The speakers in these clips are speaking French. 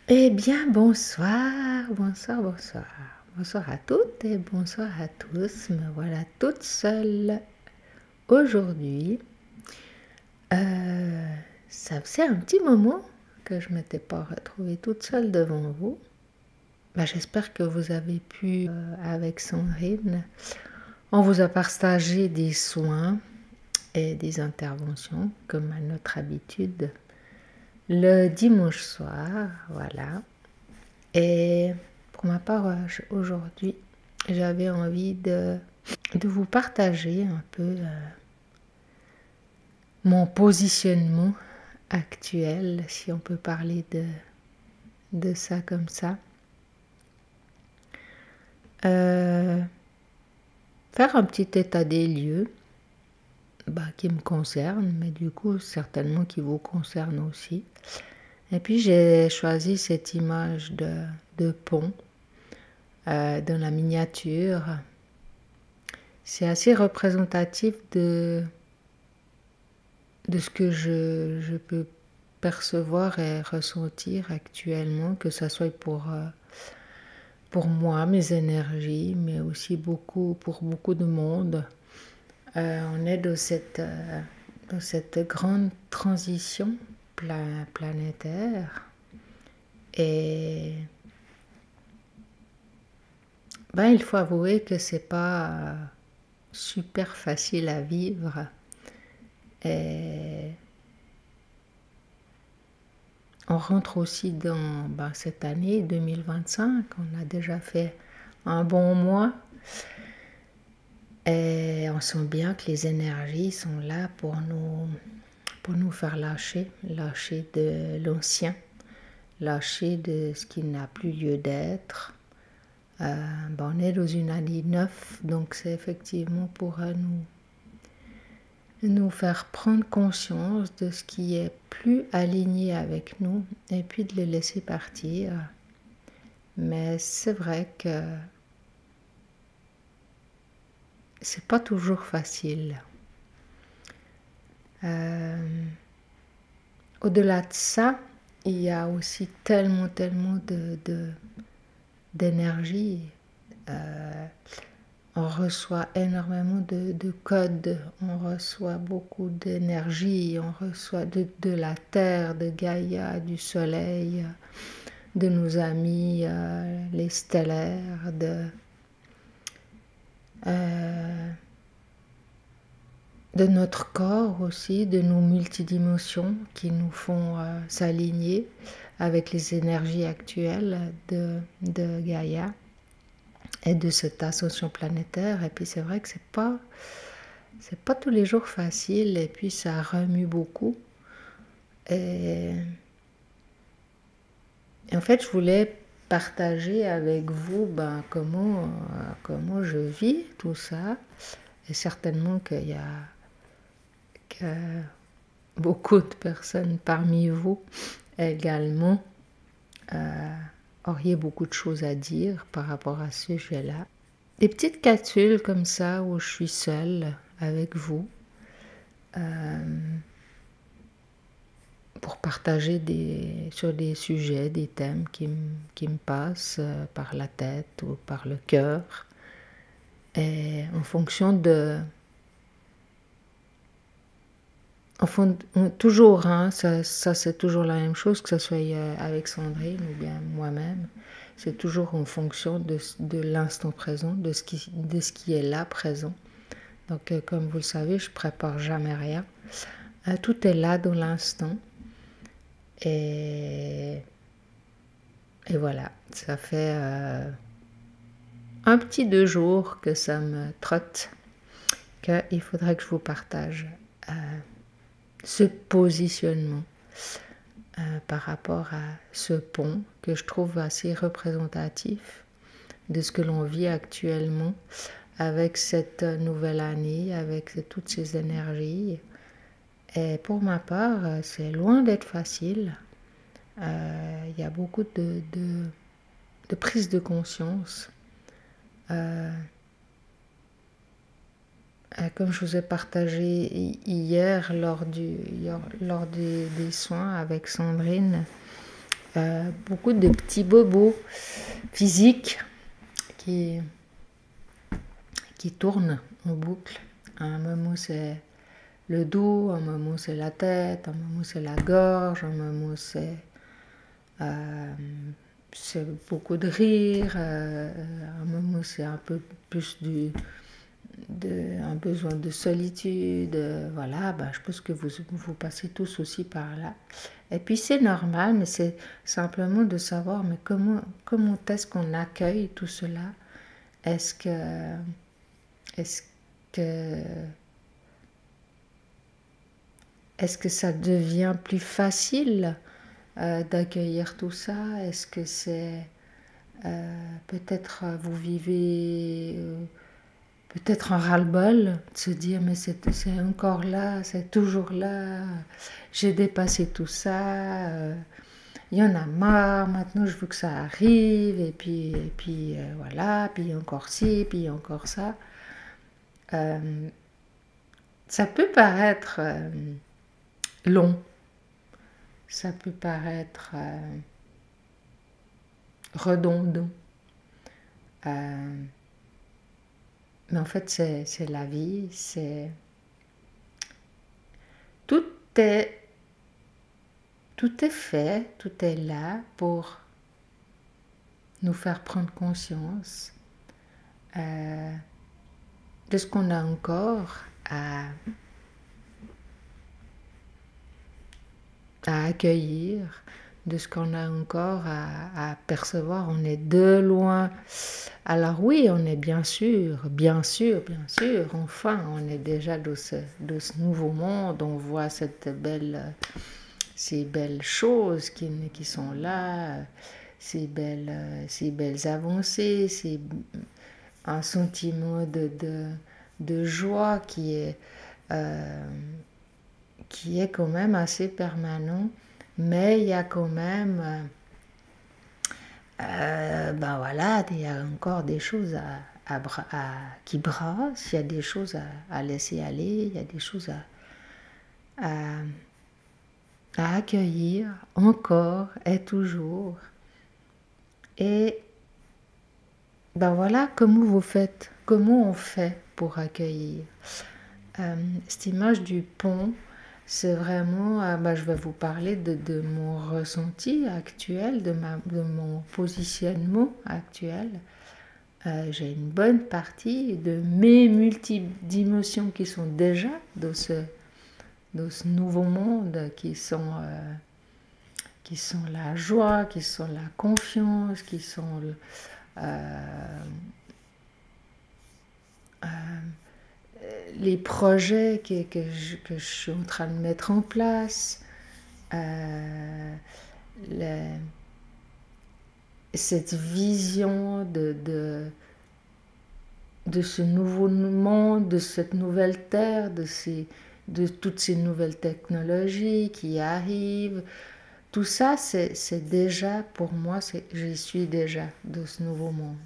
Eh bien, bonsoir, bonsoir, bonsoir. Bonsoir à toutes et bonsoir à tous. Me voilà toute seule aujourd'hui. Ça faisait un petit moment que je ne m'étais pas retrouvée toute seule devant vous. J'espère que vous avez pu, avec Sandrine, on vous a partagé des soins et des interventions, comme à notre habitude, le dimanche soir, voilà. Et pour ma part, aujourd'hui, j'avais envie de vous partager un peu mon positionnement actuel, si on peut parler de ça comme ça. Faire un petit état des lieux qui me concerne, mais du coup certainement qui vous concerne aussi. Et puis j'ai choisi cette image de pont dans la miniature. C'est assez représentatif de ce que je peux percevoir et ressentir actuellement, que ce soit pour moi, mes énergies, mais aussi pour beaucoup de monde. On est dans cette grande transition planétaire et il faut avouer que c'est pas super facile à vivre. Et on rentre aussi dans cette année 2025. On a déjà fait un bon mois. Et on sent bien que les énergies sont là pour nous faire lâcher de l'ancien, lâcher de ce qui n'a plus lieu d'être. On est dans une année 9, donc c'est effectivement pour nous faire prendre conscience de ce qui est plus aligné avec nous et puis de le laisser partir. Mais c'est vrai que c'est pas toujours facile. Au-delà de ça, il y a aussi tellement d'énergie. On reçoit énormément de codes, on reçoit beaucoup d'énergie, on reçoit de la terre, de Gaïa, du soleil, de nos amis, les stellaires, de notre corps aussi, de nos multidimensions qui nous font s'aligner avec les énergies actuelles de Gaïa et de cette ascension planétaire. Et puis c'est vrai que c'est pas tous les jours facile, et puis ça remue beaucoup. Et en fait, je voulais partager avec vous comment je vis tout ça. Et certainement qu'il y a beaucoup de personnes parmi vous également auriez beaucoup de choses à dire par rapport à ce sujet-là. Des petites capsules comme ça où je suis seule avec vous pour partager sur des sujets, des thèmes qui me passent par la tête ou par le cœur. Et en fonction de... toujours, ça c'est toujours la même chose, que ce soit avec Sandrine ou bien moi-même. C'est toujours en fonction de l'instant présent, de ce qui est là présent. Donc, comme vous le savez, je prépare jamais rien. Tout est là dans l'instant. Et voilà, ça fait un petit 2 jours que ça me trotte, qu'il faudrait que je vous partage ce positionnement par rapport à ce pont que je trouve assez représentatif de ce que l'on vit actuellement avec cette nouvelle année, avec toutes ces énergies. Et pour ma part, c'est loin d'être facile. Il y a beaucoup de prise de conscience. Comme je vous ai partagé hier lors des soins avec Sandrine, beaucoup de petits bobos physiques qui tournent en boucle. À un moment c'est le dos, à un moment c'est la tête, à un moment c'est la gorge, à un moment c'est beaucoup de rire, à un moment c'est un peu plus un besoin de solitude, voilà, ben, je pense que vous passez tous aussi par là. Et puis c'est normal, mais c'est simplement de savoir, mais comment est-ce qu'on accueille tout cela? Est-ce que ça devient plus facile d'accueillir tout ça? Est-ce que c'est peut-être vous vivez peut-être un ras-le-bol de se dire mais c'est encore là, c'est toujours là, j'ai dépassé tout ça, il y en a marre, maintenant je veux que ça arrive, et puis voilà, puis encore ci, puis encore ça. Ça peut paraître long, ça peut paraître redondant, mais en fait c'est la vie, tout est fait, tout est là pour nous faire prendre conscience de ce qu'on a encore à accueillir, de ce qu'on a encore à percevoir. On est de loin. Alors oui, on est bien sûr, enfin, on est déjà dans ce nouveau monde, on voit ces belles choses qui sont là, ces belles avancées, un sentiment de joie qui est quand même assez permanent, mais il y a quand même ben voilà, il y a encore des choses qui brassent, il y a des choses à laisser aller, il y a des choses à accueillir encore et toujours. Et ben voilà, comment on fait pour accueillir. Cette image du pont, c'est vraiment, ben je vais vous parler de mon ressenti actuel, de mon positionnement actuel. J'ai une bonne partie de mes multidimensions qui sont déjà dans ce nouveau monde, qui sont la joie, qui sont la confiance, qui sont les projets que je suis en train de mettre en place, cette vision de ce nouveau monde, de cette nouvelle terre, de toutes ces nouvelles technologies qui arrivent. Tout ça, c'est déjà, pour moi, j'y suis déjà dans ce nouveau monde.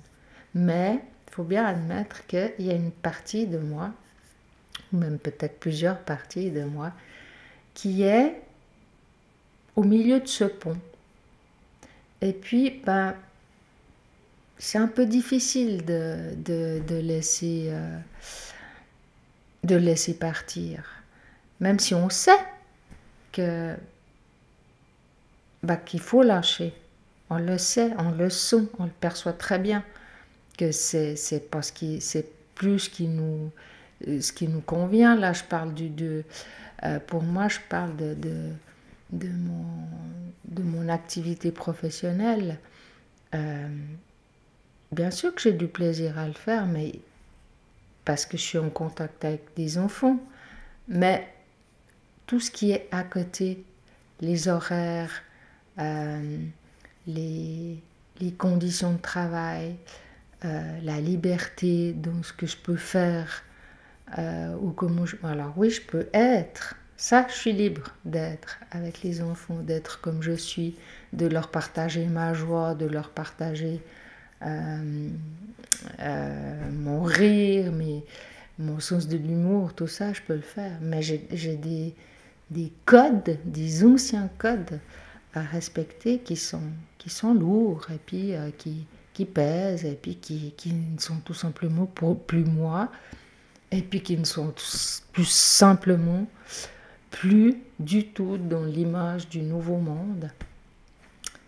Mais il faut bien admettre qu'il y a une partie de moi, ou même peut-être plusieurs parties de moi, qui est au milieu de ce pont. Et puis, ben, c'est un peu difficile de laisser partir. Même si on sait que qu'il faut lâcher. On le sait, on le sent, on le perçoit très bien que c'est parce que c'est plus ce qui nous convient. Là, je parle pour moi, je parle de mon activité professionnelle. Bien sûr que j'ai du plaisir à le faire, mais parce que je suis en contact avec des enfants. Mais tout ce qui est à côté, les horaires, les conditions de travail, la liberté dans ce que je peux faire, ou comment alors oui, je peux être. Ça, je suis libre d'être avec les enfants, d'être comme je suis, de leur partager ma joie, de leur partager mon rire, mon sens de l'humour, tout ça, je peux le faire. Mais j'ai des codes, des anciens codes à respecter qui sont lourds et puis qui pèsent et puis qui ne sont tout simplement plus moi et puis qui ne sont plus simplement plus du tout dans l'image du nouveau monde.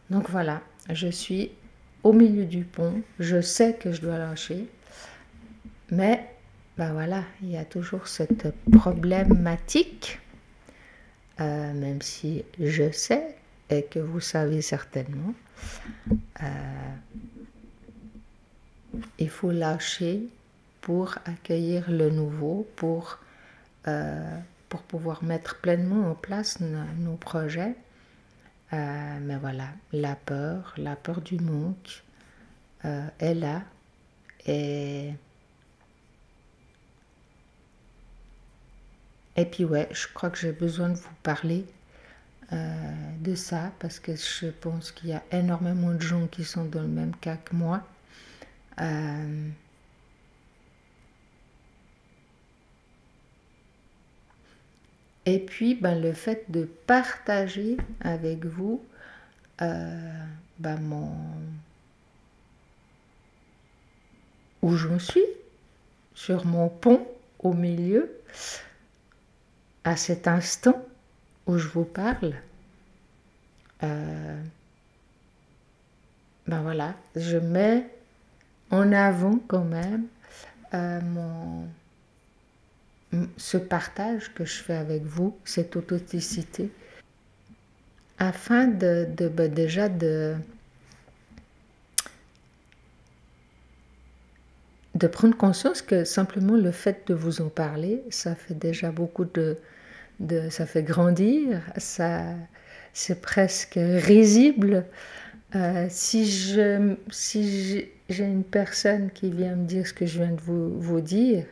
Donc voilà, je suis au milieu du pont, je sais que je dois lâcher, mais ben voilà, il y a toujours cette problématique, même si je sais et que vous savez certainement, il faut lâcher pour accueillir le nouveau, pour pouvoir mettre pleinement en place nos projets. Mais voilà, la peur du manque est là. Et puis ouais, je crois que j'ai besoin de vous parler de ça parce que je pense qu'il y a énormément de gens qui sont dans le même cas que moi. Et puis ben, le fait de partager avec vous ben, où j'en suis, sur mon pont au milieu, à cet instant où je vous parle, ben voilà, je mets en avant quand même ce partage que je fais avec vous, cette authenticité, afin déjà de prendre conscience que simplement le fait de vous en parler, ça fait déjà beaucoup ça fait grandir, c'est presque risible. Si j'ai une personne qui vient me dire ce que je viens de vous dire,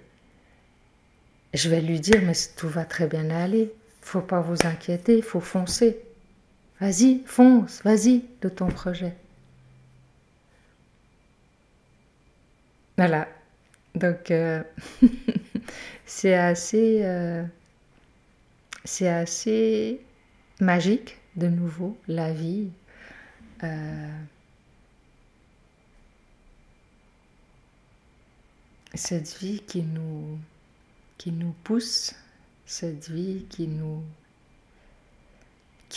je vais lui dire, mais tout va très bien aller, faut pas vous inquiéter, faut foncer. Vas-y, fonce, vas-y de ton projet. Voilà, donc c'est assez magique de nouveau, la vie. Cette vie qui nous pousse, cette vie qui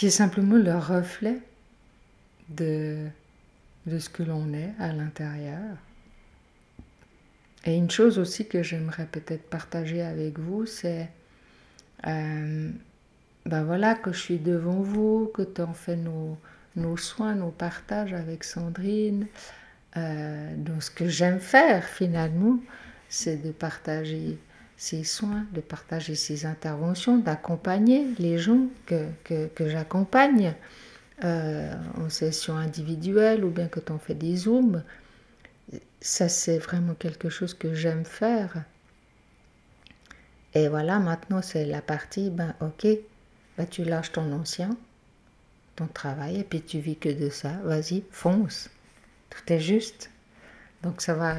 est simplement le reflet de ce que l'on est à l'intérieur. Et une chose aussi que j'aimerais peut-être partager avec vous, c'est ben voilà, que je suis devant vous, que t'en fais nos soins, nos partages avec Sandrine. Donc ce que j'aime faire finalement, c'est de partager ces soins, de partager ces interventions, d'accompagner les gens que j'accompagne en session individuelle ou bien quand on fait des zooms. Ça, c'est vraiment quelque chose que j'aime faire. Et voilà, maintenant, c'est la partie, ben ok, ben, tu lâches ton travail, et puis tu vis que de ça. Vas-y, fonce. Tout est juste. Donc ça va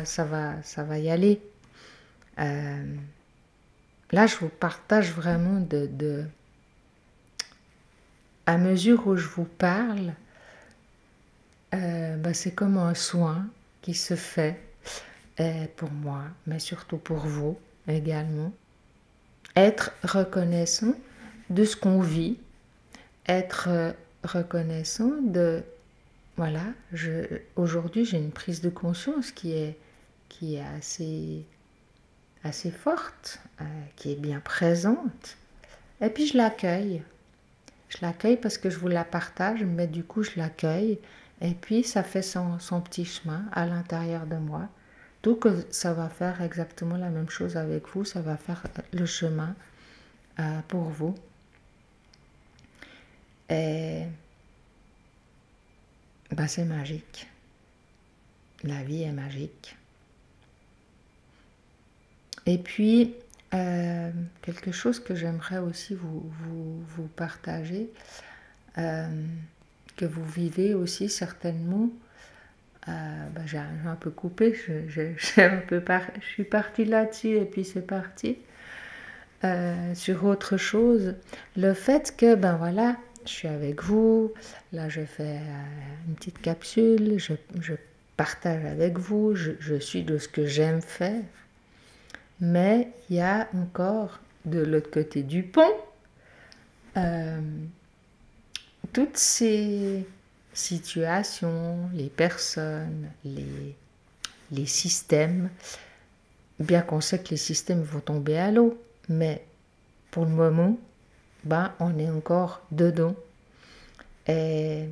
y aller. Là, je vous partage vraiment à mesure où je vous parle, ben, c'est comme un soin qui se fait pour moi, mais surtout pour vous également. Être reconnaissant de ce qu'on vit, être reconnaissant de... Voilà, aujourd'hui j'ai une prise de conscience qui est assez forte, qui est bien présente, et puis je l'accueille. Je l'accueille parce que je vous la partage, mais du coup je l'accueille, et puis ça fait son petit chemin à l'intérieur de moi. Donc ça va faire exactement la même chose avec vous, ça va faire le chemin pour vous. Et ben, c'est magique. La vie est magique. Et puis, quelque chose que j'aimerais aussi vous partager, que vous vivez aussi certainement. Ben, j'ai un peu coupé, je suis partie là-dessus et puis c'est parti sur autre chose. Le fait que, ben voilà, je suis avec vous, là je fais une petite capsule, je partage avec vous, je suis de ce que j'aime faire. Mais il y a encore de l'autre côté du pont toutes ces situations, les personnes, les systèmes, bien qu'on sait que les systèmes vont tomber à l'eau, mais pour le moment, ben, on est encore dedans. Et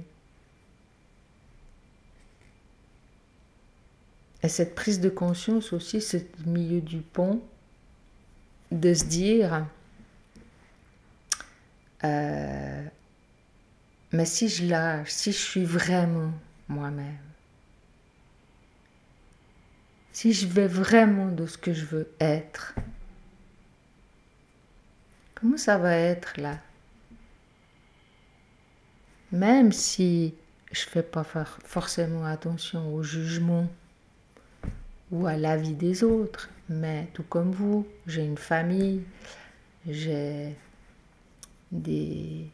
cette prise de conscience aussi, c'est le milieu du pont, de se dire, mais si je lâche, si je suis vraiment moi-même, si je vais vraiment de ce que je veux être, comment ça va être là? Même si je ne fais pas forcément attention au jugement ou à l'avis des autres, mais tout comme vous, j'ai une famille, j'ai une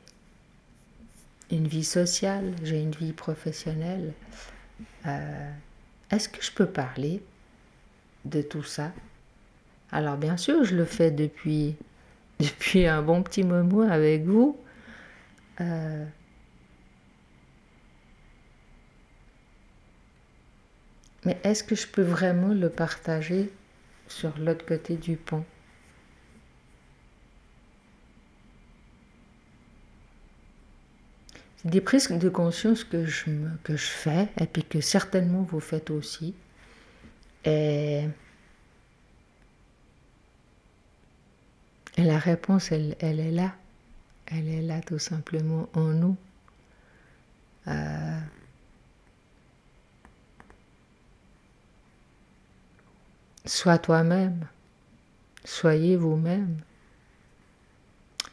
vie sociale, j'ai une vie professionnelle. Est-ce que je peux parler de tout ça? Alors bien sûr, je le fais depuis un bon petit moment avec vous. Mais est-ce que je peux vraiment le partager sur l'autre côté du pont? C'est des prises de conscience que je fais et puis que certainement vous faites aussi. Et la réponse, elle est là. Elle est là tout simplement en nous. Sois toi-même. Soyez vous-même.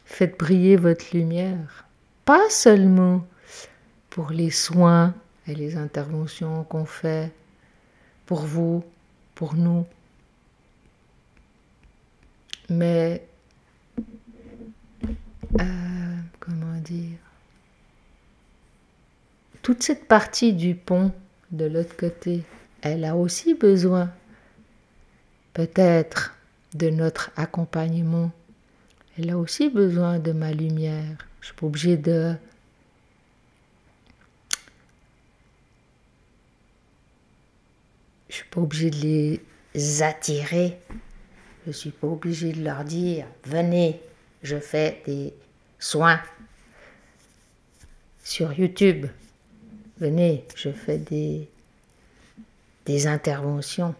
Faites briller votre lumière. Pas seulement pour les soins et les interventions qu'on fait pour vous, pour nous, mais comment dire, toute cette partie du pont de l'autre côté, elle a aussi besoin peut-être de notre accompagnement. Elle a aussi besoin de ma lumière. Je suis pas obligée de les attirer. Je suis pas obligée de leur dire venez, je fais des soins sur YouTube. Venez, je fais des interventions.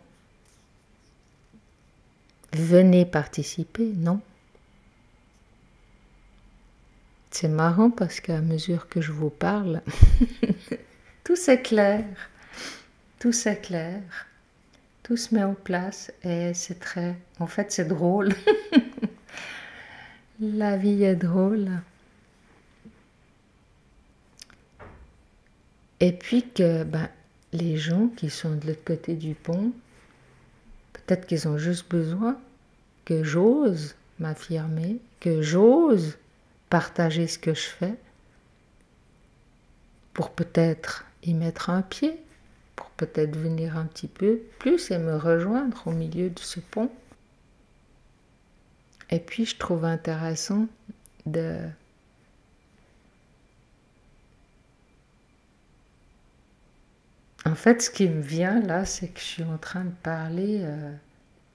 Venez participer, non? C'est marrant parce qu'à mesure que je vous parle, tout s'éclaire, tout s'éclaire, tout se met en place et c'est très... En fait, c'est drôle. La vie est drôle. Et puis que les gens qui sont de l'autre côté du pont, peut-être qu'ils ont juste besoin que j'ose m'affirmer, que j'ose partager ce que je fais, pour peut-être y mettre un pied, pour peut-être venir un petit peu plus et me rejoindre au milieu de ce pont. Et puis je trouve intéressant de... En fait, ce qui me vient là, c'est que je suis en train de parler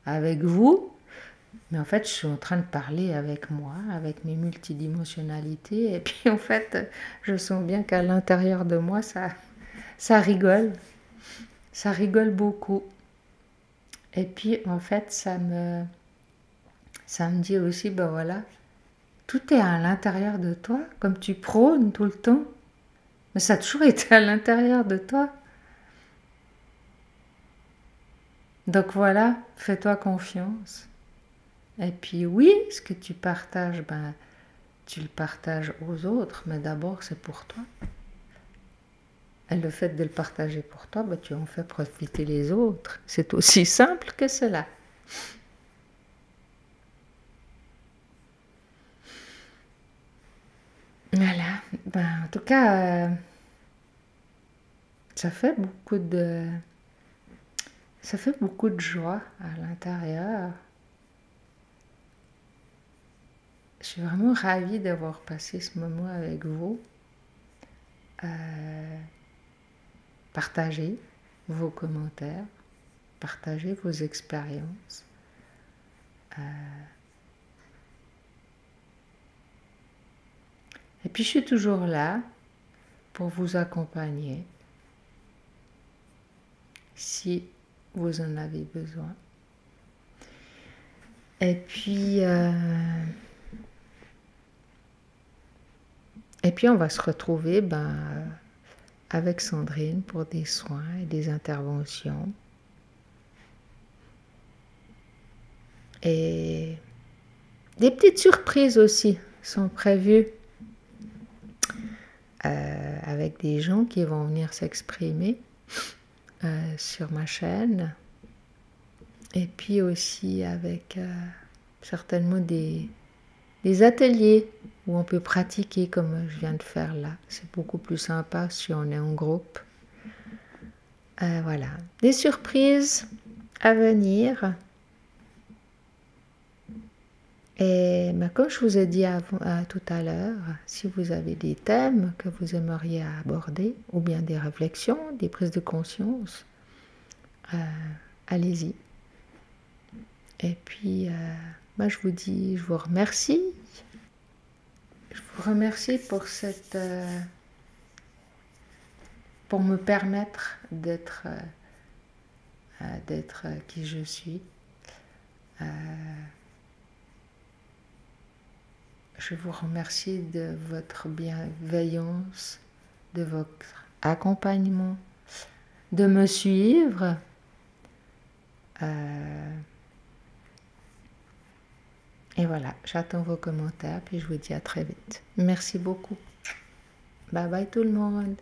avec vous, mais en fait, je suis en train de parler avec moi, avec mes multidimensionnalités, et puis en fait, je sens bien qu'à l'intérieur de moi, ça rigole. Ça rigole beaucoup. Et puis, en fait, ça me dit aussi, ben voilà, tout est à l'intérieur de toi, comme tu prônes tout le temps. Mais ça a toujours été à l'intérieur de toi. Donc voilà, fais-toi confiance. Et puis oui, ce que tu partages, tu le partages aux autres, mais d'abord c'est pour toi. Et le fait de le partager pour toi, tu en fais profiter les autres. C'est aussi simple que cela. Voilà. En tout cas, ça fait beaucoup de joie à l'intérieur. Je suis vraiment ravie d'avoir passé ce moment avec vous. Partagez vos commentaires, partagez vos expériences. Et puis je suis toujours là pour vous accompagner si vous en avez besoin. Et puis on va se retrouver avec Sandrine pour des soins et des interventions. Et des petites surprises aussi sont prévues avec des gens qui vont venir s'exprimer sur ma chaîne. Et puis aussi avec certainement des ateliers où on peut pratiquer comme je viens de faire là. C'est beaucoup plus sympa si on est en groupe. Voilà, des surprises à venir. Et comme je vous ai dit tout à l'heure, si vous avez des thèmes que vous aimeriez aborder, ou bien des réflexions, des prises de conscience, allez-y. Et puis, je vous remercie. Je vous remercie pour me permettre d'être qui je suis. Je vous remercie de votre bienveillance, de votre accompagnement, de me suivre. Et voilà, j'attends vos commentaires, puis je vous dis à très vite. Merci beaucoup. Bye bye tout le monde.